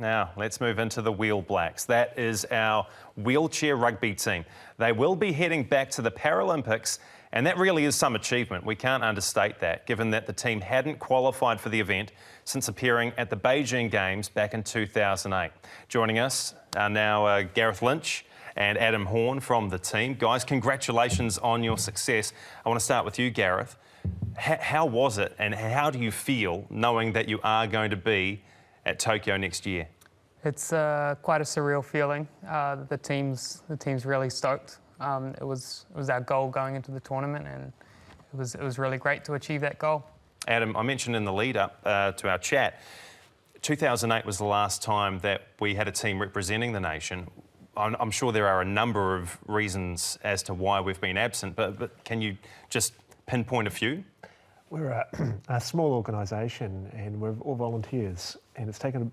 Now, let's move into the Wheel Blacks. That is our wheelchair rugby team. They will be heading back to the Paralympics, and that really is some achievement. We can't understate that, given that the team hadn't qualified for the event since appearing at the Beijing Games back in 2008. Joining us are now Gareth Lynch and Adam Horn from the team. Guys, congratulations on your success. I want to start with you, Gareth. How was it, and how do you feel knowing that you are going to be at Tokyo next year? It's quite a surreal feeling. The team's really stoked. It was our goal going into the tournament, and it was really great to achieve that goal. Adam, I mentioned in the lead up to our chat, 2008 was the last time that we had a team representing the nation. I'm sure there are a number of reasons as to why we've been absent, but can you just pinpoint a few? We're a small organisation, and we're all volunteers, and it's taken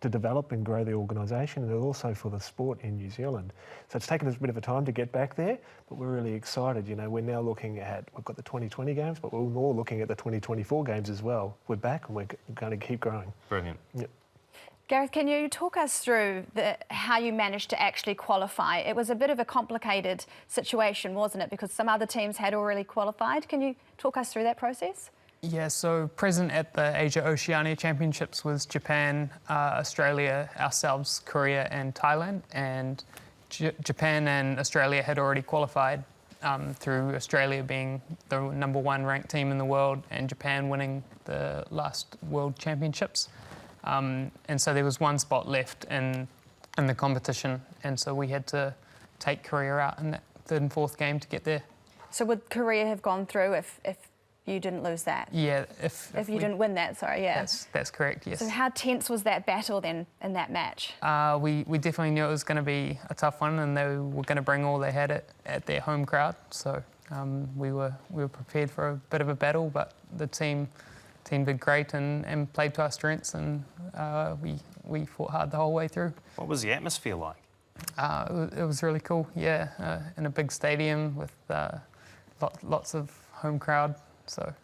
to develop and grow the organisation, and also for the sport in New Zealand. So it's taken us a bit of a time to get back there, but we're really excited. You know, we're now looking at, we've got the 2020 games, but we're more looking at the 2024 games as well. We're back and we're going to keep growing. Brilliant. Yep. Gareth, can you talk us through how you managed to actually qualify? It was a bit of a complicated situation, wasn't it? Because some other teams had already qualified. Can you talk us through that process? Yeah, so present at the Asia-Oceania Championships was Japan, Australia, ourselves, Korea and Thailand. And Japan and Australia had already qualified through Australia being the #1 ranked team in the world and Japan winning the last World Championships. And so there was one spot left in the competition, and so we had to take Korea out in that third and fourth game to get there. So would Korea have gone through if you didn't lose that? Yeah, if you didn't win that, sorry, yeah. That's correct, yes. So how tense was that battle then in that match? We definitely knew it was going to be a tough one, and they were going to bring all they had at their home crowd. So we were prepared for a bit of a battle, but the team did great and played to our strengths, and we fought hard the whole way through. What was the atmosphere like? It was really cool, yeah. In a big stadium with lots of home crowd, so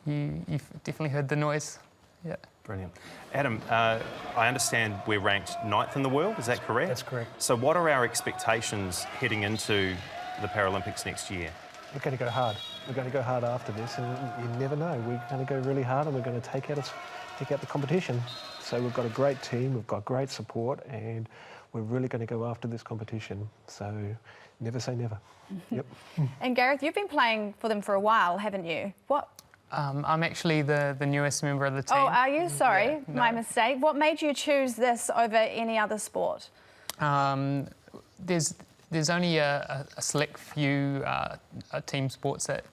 you definitely heard the noise, yeah. Brilliant. Adam, I understand we're ranked 9th in the world, is that correct? That's correct. So what are our expectations heading into the Paralympics next year? We're going to go hard. We're going to go hard after this, and you never know. We're going to go really hard, and we're going to take out the competition. So we've got a great team, we've got great support, and we're really going to go after this competition. So never say never. Yep. And Gareth, you've been playing for them for a while, haven't you? What? I'm actually the newest member of the team. Oh, are you? Sorry, yeah, no. My mistake. What made you choose this over any other sport? There's only a select few team sports that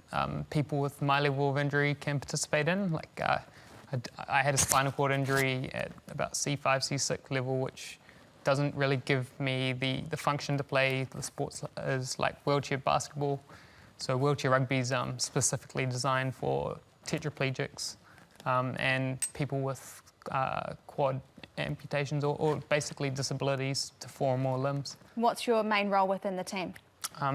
people with my level of injury can participate in. Like I had a spinal cord injury at about C5, C6 level, which doesn't really give me the function to play the sports as like wheelchair basketball. So wheelchair rugby is specifically designed for tetraplegics and people with quad amputations or basically disabilities to 4 or more limbs. What's your main role within the team?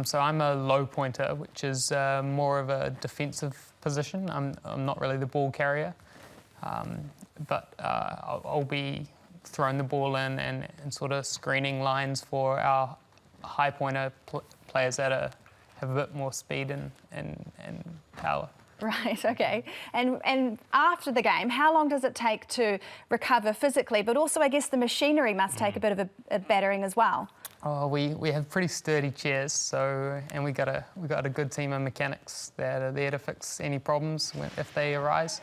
So I'm a low pointer, which is more of a defensive position. I'm not really the ball carrier, but I'll be throwing the ball in and sort of screening lines for our high pointer players that have a bit more speed and power. Right, okay. And after the game, how long does it take to recover physically? But also, I guess the machinery must take a bit of a battering as well. Oh, we have pretty sturdy chairs, and we got a good team of mechanics that are there to fix any problems if they arise.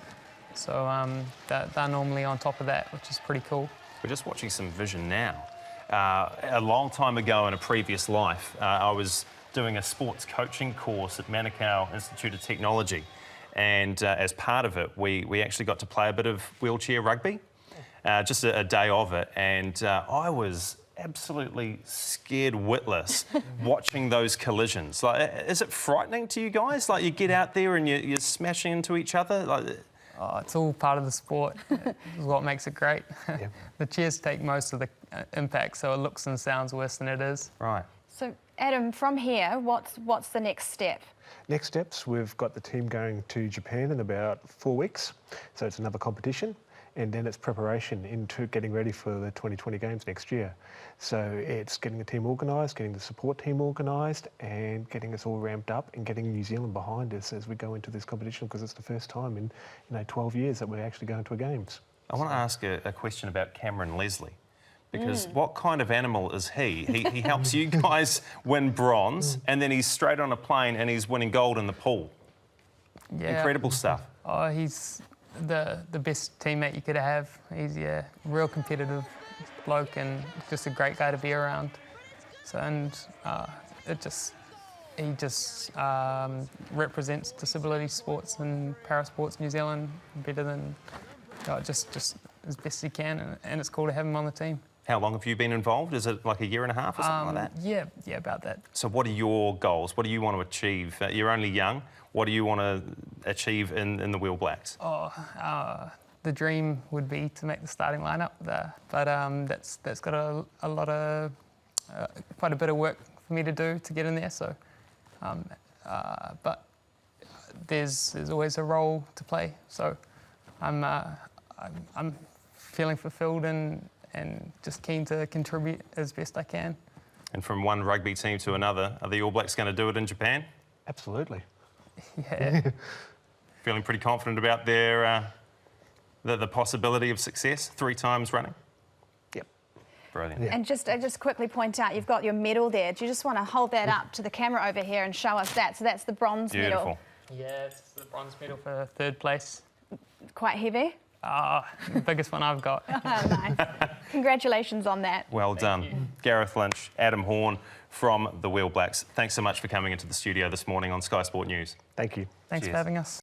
So they're normally on top of that, which is pretty cool. We're just watching some vision now. A long time ago in a previous life, I was doing a sports coaching course at Manukau Institute of Technology. And as part of it, we actually got to play a bit of wheelchair rugby, just a day of it. And I was absolutely scared witless watching those collisions. Like, is it frightening to you guys? Like, you get out there and you're smashing into each other? Like, oh, it's all part of the sport. It's what makes it great. Yeah. The chairs take most of the impact, so it looks and sounds worse than it is. Right. So, Adam, from here, what's the next step? Next steps, we've got the team going to Japan in about 4 weeks. So it's another competition. and then it's preparation into getting ready for the 2020 games next year. So it's getting the team organised, getting the support team organised, and getting us all ramped up and getting New Zealand behind us as we go into this competition, because it's the first time in 12 years that we're actually going to a games. I want to ask a question about Cameron Leslie, because what kind of animal is he? He helps you guys win bronze, and then he's straight on a plane and he's winning gold in the pool. Yeah. Incredible stuff. Oh, he's the best teammate you could have. He's a real competitive bloke and just a great guy to be around. So, and he just represents disability sports and para sports New Zealand better than just as best as he can, and it's cool to have him on the team. How long have you been involved? Is it like a year and a half or something like that? Yeah, about that. So what are your goals? What do you want to achieve? You're only young. What do you want to achieve in the Wheel Blacks? The dream would be to make the starting lineup there, but that's got a lot of quite a bit of work for me to do to get in there. So, but there's always a role to play. So, I'm feeling fulfilled and just keen to contribute as best I can. And from one rugby team to another, are the All Blacks going to do it in Japan? Absolutely. Yeah. Feeling pretty confident about their the possibility of success 3 times running? Yep. Brilliant. Yeah. And just quickly point out, you've got your medal there. Do you just want to hold that up to the camera over here and show us that? So that's the bronze Beautiful. medal. Yeah, it's the bronze medal for 3rd place. Quite heavy. The biggest one I've got. Nice. Congratulations on that. Well done. Gareth Lynch, Adam Horn from the Wheel Blacks. Thanks so much for coming into the studio this morning on Sky Sport News. Thank you. Thanks Cheers. for having us.